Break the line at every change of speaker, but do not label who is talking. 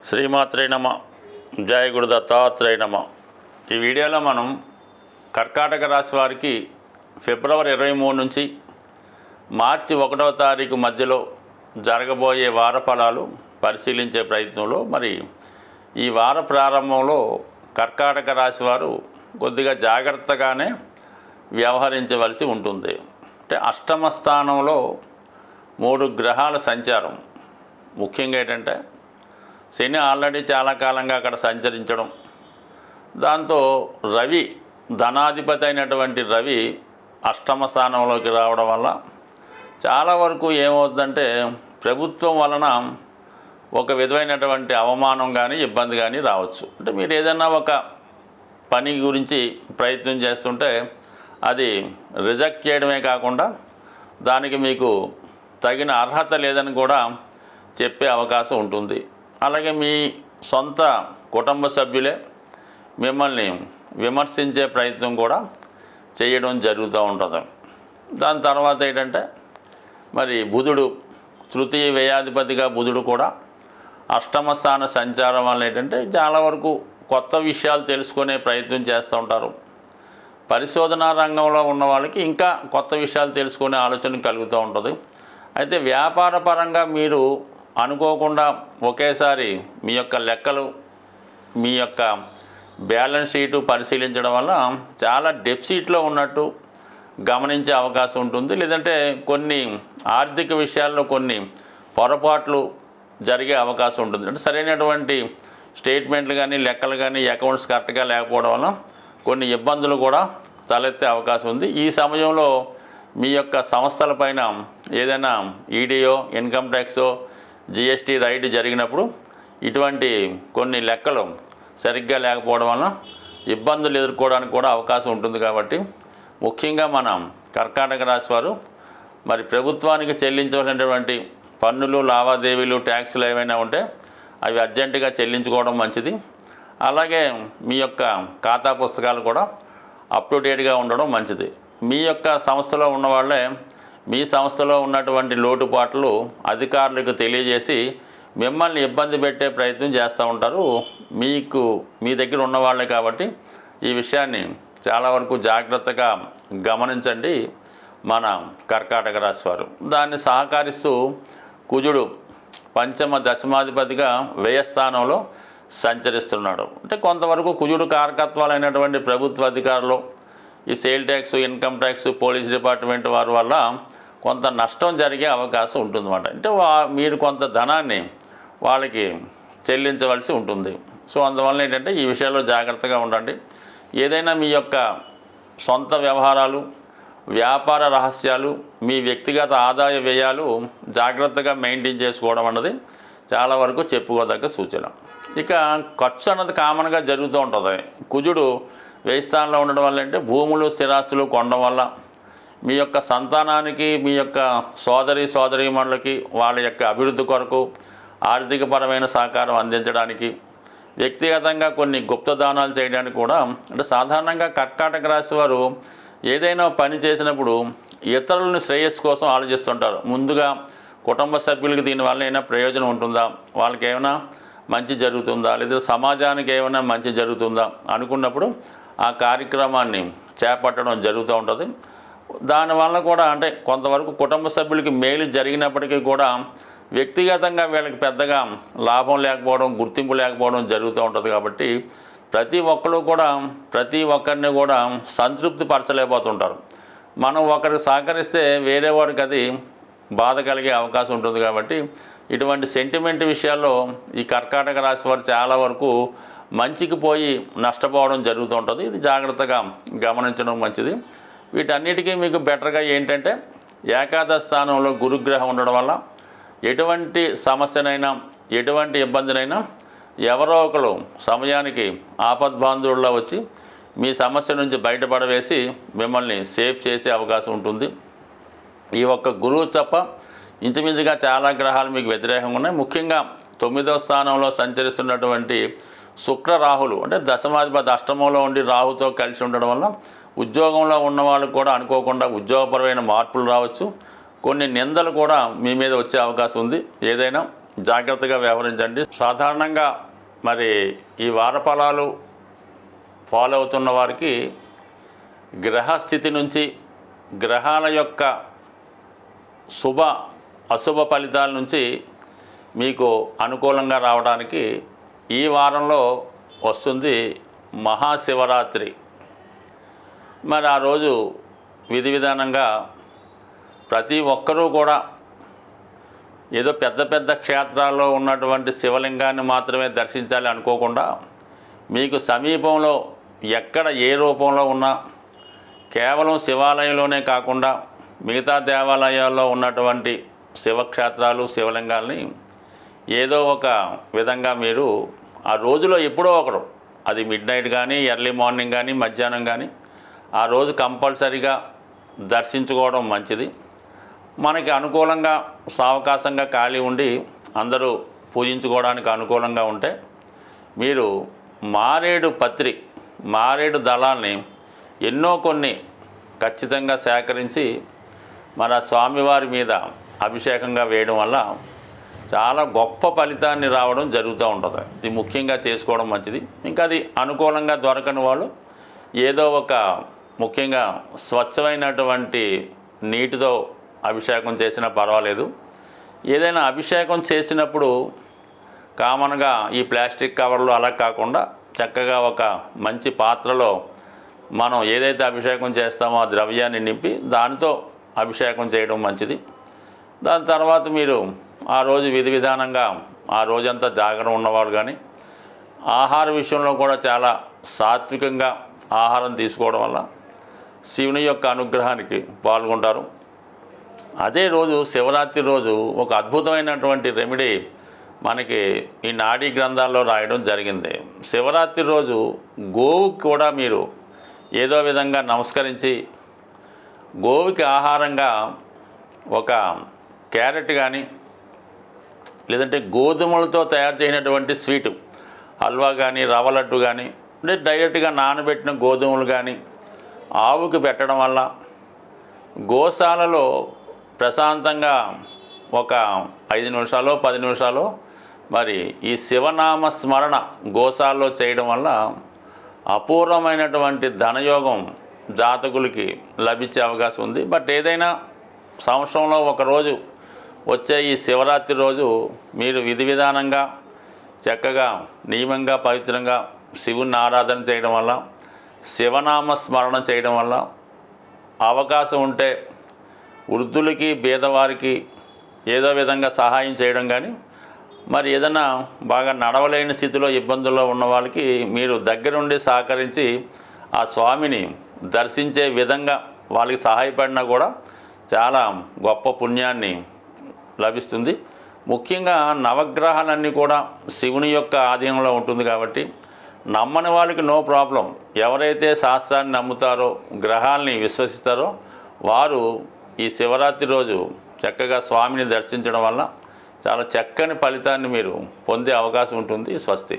శ్రీమాత్రే నమ. జయ గురు దత్తాత్రేయ నమ. ఈ వీడియోలో మనం కర్కాటక రాశి వారికి ఫిబ్రవరి 23 నుంచి మార్చి 1వ తారీఖు మధ్యలో జరగబోయే వార ఫలాలు పరిశీలించే ప్రయత్నంలో ఈ వార ప్రారంభంలో కర్కాటక రాశి వారు కొద్దిగా జాగ్రత్తగానే వ్యవహరించవలసి ఉంటుంది. అంటే అష్టమ స్థానంలో 3 గ్రహాల సంచారం. ముఖ్యంగా ఏంటంటే శని ఆల్రెడీ చాలా కాలంగా అక్కడ సంచరించడం, దాంతో రవి ధనాధిపతి అయినటువంటి రవి అష్టమ స్థానంలోకి రావడం వల్ల చాలా వరకు ఏమవుతుందంటే ప్రభుత్వం వలన ఒక విధమైనటువంటి అవమానం కానీ ఇబ్బంది కానీ రావచ్చు. అంటే మీరు ఏదైనా ఒక పని గురించి ప్రయత్నం చేస్తుంటే అది రిజెక్ట్ చేయడమే కాకుండా దానికి మీకు తగిన అర్హత లేదని కూడా చెప్పే అవకాశం ఉంటుంది. అలాగే మీ సొంత కుటుంబ సభ్యులే మిమ్మల్ని విమర్శించే ప్రయత్నం కూడా చేయడం జరుగుతూ ఉంటుంది. దాని తర్వాత ఏంటంటే బుధుడు తృతీయ వ్యయాధిపతిగా బుధుడు కూడా అష్టమ స్థాన సంచారం వల్ల ఏంటంటే చాలా వరకు కొత్త విషయాలు తెలుసుకునే ప్రయత్నం చేస్తూ ఉంటారు. పరిశోధనా రంగంలో ఉన్న వాళ్ళకి ఇంకా కొత్త విషయాలు తెలుసుకునే ఆలోచన కలుగుతూ ఉంటుంది. అయితే వ్యాపార పరంగా మీరు అనుకోకుండా ఒకేసారి మీ యొక్క లెక్కలు, మీ యొక్క బ్యాలెన్స్ షీటు పరిశీలించడం వల్ల చాలా డెఫిసిట్లో ఉన్నట్టు గమనించే అవకాశం ఉంటుంది. లేదంటే కొన్ని ఆర్థిక విషయాల్లో కొన్ని పొరపాట్లు జరిగే అవకాశం ఉంటుంది. అంటే సరైనటువంటి స్టేట్మెంట్లు కానీ లెక్కలు కానీ అకౌంట్స్ కరెక్ట్గా లేకపోవడం వల్ల కొన్ని ఇబ్బందులు కూడా తలెత్తే అవకాశం ఉంది. ఈ సమయంలో మీ యొక్క సంస్థలపైన ఏదైనా ఈడీఓ, ఇన్కమ్ ట్యాక్సో, జిఎస్టీ రైడ్ జరిగినప్పుడు ఇటువంటి కొన్ని లెక్కలు సరిగ్గా లేకపోవడం వలన ఇబ్బందులు ఎదుర్కోవడానికి కూడా అవకాశం ఉంటుంది. కాబట్టి ముఖ్యంగా మనం కర్కాటక రాశి వారు ప్రభుత్వానికి చెల్లించవలసినటువంటి పన్నులు, లావాదేవీలు, ట్యాక్సులు ఏవైనా ఉంటే అవి అర్జెంటుగా చెల్లించుకోవడం మంచిది. అలాగే మీ యొక్క ఖాతా పుస్తకాలు కూడా అప్ టు డేట్గా ఉండడం మంచిది. మీ యొక్క సంస్థలో ఉన్నవాళ్ళే మీ సంస్థలో ఉన్నటువంటి లోటుపాట్లు అధికారులకు తెలియజేసి మిమ్మల్ని ఇబ్బంది పెట్టే ప్రయత్నం చేస్తూ ఉంటారు. మీ దగ్గర ఉన్నవాళ్ళే కాబట్టి ఈ విషయాన్ని చాలా వరకు జాగ్రత్తగా గమనించండి మన కర్కాటక రాశి వారు. దాన్ని సహకరిస్తూ కుజుడు పంచమ దశమాధిపతిగా వ్యయస్థానంలో సంచరిస్తున్నాడు. అంటే కొంతవరకు కుజుడు కారకత్వాలైనటువంటి ప్రభుత్వ అధికారులు, ఈ sale tax, income tax, police department వారి వల్ల కొంత నష్టం జరిగే అవకాశం ఉంటుందన్నమాట. అంటే మీరు కొంత ధనాన్ని వాళ్ళకి చెల్లించవలసి ఉంటుంది. సో అందువల్ల ఏంటంటే ఈ విషయాల్లో జాగ్రత్తగా ఉండండి. ఏదైనా మీ యొక్క సొంత వ్యవహారాలు, వ్యాపార రహస్యాలు, మీ వ్యక్తిగత ఆదాయ వ్యయాలు జాగ్రత్తగా మెయింటైన్ చేసుకోవడం అన్నది చాలా వరకు చెప్పుకోదగ్గ సూచన. ఇక ఖర్చు అన్నది కామన్గా జరుగుతూ ఉంటుంది. కుజుడు వ్యయస్థానంలో ఉండడం వల్ల అంటే భూములు, స్థిరాస్తులు కొనడం వల్ల మీ యొక్క సంతానానికి, మీ యొక్క సోదరీమణులకి వాళ్ళ యొక్క అభివృద్ధి కొరకు ఆర్థికపరమైన సహకారం అందించడానికి, వ్యక్తిగతంగా కొన్ని గుప్తదానాలు చేయడానికి కూడా అంటే సాధారణంగా కర్కాటక రాశి వారు ఏదైనా పని చేసినప్పుడు ఇతరులని శ్రేయస్సు కోసం ఆలోచిస్తుంటారు. ముందుగా కుటుంబ సభ్యులకి దీనివల్ల ఏమైనా ప్రయోజనం ఉంటుందా, వాళ్ళకి ఏమైనా మంచి జరుగుతుందా, లేదా సమాజానికి ఏమైనా మంచి జరుగుతుందా అనుకున్నప్పుడు ఆ కార్యక్రమాన్ని చేపట్టడం జరుగుతూ ఉంటుంది. దానివల్ల కూడా అంటే కొంతవరకు కుటుంబ సభ్యులకి మేలు జరిగినప్పటికీ కూడా వ్యక్తిగతంగా వీళ్ళకి పెద్దగా లాభం లేకపోవడం, గుర్తింపు లేకపోవడం జరుగుతూ ఉంటుంది. కాబట్టి ప్రతి ఒక్కరిని కూడా సంతృప్తి పరచలేకపోతుంటారు. మనం ఒకరికి సహకరిస్తే వేరే వాడికి అది బాధ కలిగే అవకాశం ఉంటుంది. కాబట్టి ఇటువంటి సెంటిమెంట్ విషయాల్లో ఈ కర్కాటక రాశి వారు చాలా వరకు మంచికి పోయి నష్టపోవడం జరుగుతూ ఉంటుంది. ఇది జాగ్రత్తగా గమనించడం మంచిది. వీటన్నిటికీ మీకు బెటర్గా ఏంటంటే ఏకాదశ స్థానంలో గురుగ్రహం ఉండడం వల్ల ఎటువంటి సమస్యనైనా, ఎటువంటి ఇబ్బందినైనా ఎవరో ఒకరు సమయానికి ఆపద్బాంధువుల్లో వచ్చి మీ సమస్య నుంచి బయటపడవేసి మిమ్మల్ని సేఫ్ చేసే అవకాశం ఉంటుంది. ఈ ఒక్క గురువు తప్ప ఇంచుమించుగా చాలా గ్రహాలు మీకు వ్యతిరేకంగా ఉన్నాయి. ముఖ్యంగా 9వ స్థానంలో సంచరిస్తున్నటువంటి శుక్ర రాహులు అంటే దశమాధిపతి అష్టమంలో ఉండి రాహుతో కలిసి ఉండడం వల్ల ఉద్యోగంలో ఉన్న వాళ్ళకు కూడా అనుకోకుండా ఉద్యోగపరమైన మార్పులు రావచ్చు. కొన్ని నిందలు కూడా మీ మీద వచ్చే అవకాశం ఉంది. ఏదైనా జాగ్రత్తగా వ్యవహరించండి. సాధారణంగా మరి ఈ వారఫలాలు ఫాలో అవుతున్న వారికి గ్రహస్థితి నుంచి గ్రహాల యొక్క శుభ అశుభ ఫలితాల నుంచి మీకు అనుకూలంగా రావడానికి ఈ వారంలో వస్తుంది మహాశివరాత్రి. మరి ఆ రోజు విధి విధానంగా ప్రతి ఒక్కరూ కూడా ఏదో పెద్ద పెద్ద క్షేత్రాల్లో ఉన్నటువంటి శివలింగాన్ని మాత్రమే దర్శించాలి అనుకోకుండా మీకు సమీపంలో ఎక్కడ ఏ రూపంలో ఉన్నా కేవలం శివాలయంలోనే కాకుండా మిగతా దేవాలయాల్లో ఉన్నటువంటి శివక్షేత్రాలు శివలింగాల్ని ఏదో ఒక విధంగా మీరు ఆ రోజులో ఎప్పుడో ఒకరు, అది మిడ్ నైట్ కానీ ఎర్లీ మార్నింగ్ కానీ మధ్యాహ్నం కానీ ఆ రోజు కంపల్సరీగా దర్శించుకోవడం మంచిది. మనకి అనుకూలంగా సావకాశంగా ఖాళీ ఉండి అందరూ పూజించుకోవడానికి అనుకూలంగా ఉంటే మీరు మారేడు దళాల్ని ఎన్నో కొన్ని ఖచ్చితంగా సేకరించి మన స్వామివారి మీద అభిషేకంగా వేయడం వల్ల చాలా గొప్ప ఫలితాన్ని రావడం జరుగుతూ ఉంటుంది. ఇది ముఖ్యంగా చేసుకోవడం మంచిది. ఇంకా అది అనుకూలంగా దొరకని వాళ్ళు ఏదో ఒక ముఖ్యంగా స్వచ్ఛమైనటువంటి నీటితో అభిషేకం చేసినా పర్వాలేదు. ఏదైనా అభిషేకం చేసినప్పుడు కామన్గా ఈ ప్లాస్టిక్ కవర్లు అలా కాకుండా చక్కగా ఒక మంచి పాత్రలో మనం ఏదైతే అభిషేకం చేస్తామో ఆ ద్రవ్యాన్ని నింపి దానితో అభిషేకం చేయడం మంచిది. దాని తర్వాత మీరు ఆ రోజు విధి విధానంగా ఆ రోజంతా జాగరణ ఉన్నవాడు కానీ ఆహార విషయంలో కూడా చాలా సాత్వికంగా ఆహారం తీసుకోవడం వల్ల శివుని యొక్క అనుగ్రహానికి పాల్గొంటారు. అదే రోజు శివరాత్రి రోజు ఒక అద్భుతమైనటువంటి రెమెడీ మనకి ఈ నాడీ గ్రంథాల్లో రాయడం జరిగింది. శివరాత్రి రోజు గోవుకి కూడా మీరు ఏదో విధంగా నమస్కరించి గోవుకి ఆహారంగా ఒక క్యారెట్ కానీ లేదంటే గోధుమలతో తయారు చేసినటువంటి స్వీటు హల్వా కానీ రవ్వ లడ్డు కానీ అంటే డైరెక్ట్గా నానబెట్టిన గోధుమలు కానీ ఆవుకి పెట్టడం వల్ల గోశాలలో ప్రశాంతంగా ఒక 5 నిమిషాలు 10 నిమిషాలు మరి ఈ శివనామ స్మరణ గోశాలలో చేయడం వల్ల అపూర్వమైనటువంటి ధనయోగం జాతకులకి లభించే అవకాశం ఉంది. బట్ ఏదైనా సంవత్సరంలో ఒకరోజు వచ్చే ఈ శివరాత్రి రోజు మీరు విధి విధానంగా చక్కగా నియమంగా పవిత్రంగా శివుని ఆరాధన చేయడం వల్ల శివనామ స్మరణ చేయడం వల్ల అవకాశం ఉంటే వృద్ధులకి పేదవారికి ఏదో విధంగా సహాయం చేయడం కానీ మరి ఏదైనా బాగా నడవలేని స్థితిలో ఇబ్బందుల్లో ఉన్న వాళ్ళకి మీరు దగ్గరుండి సహకరించి ఆ స్వామిని దర్శించే విధంగా వాళ్ళకి సహాయపడినా కూడా చాలా గొప్ప పుణ్యాన్ని లభిస్తుంది. ముఖ్యంగా నవగ్రహాలన్నీ కూడా శివుని యొక్క ఆధీనంలో ఉంటుంది కాబట్టి నమ్మని వాళ్ళకి నో ప్రాబ్లం. ఎవరైతే శాస్త్రాన్ని నమ్ముతారో గ్రహాల్ని విశ్వసిస్తారో వారు ఈ శివరాత్రి రోజు చక్కగా స్వామిని దర్శించడం వల్ల చాలా చక్కని ఫలితాన్ని మీరు పొందే అవకాశం ఉంటుంది. స్వస్తి.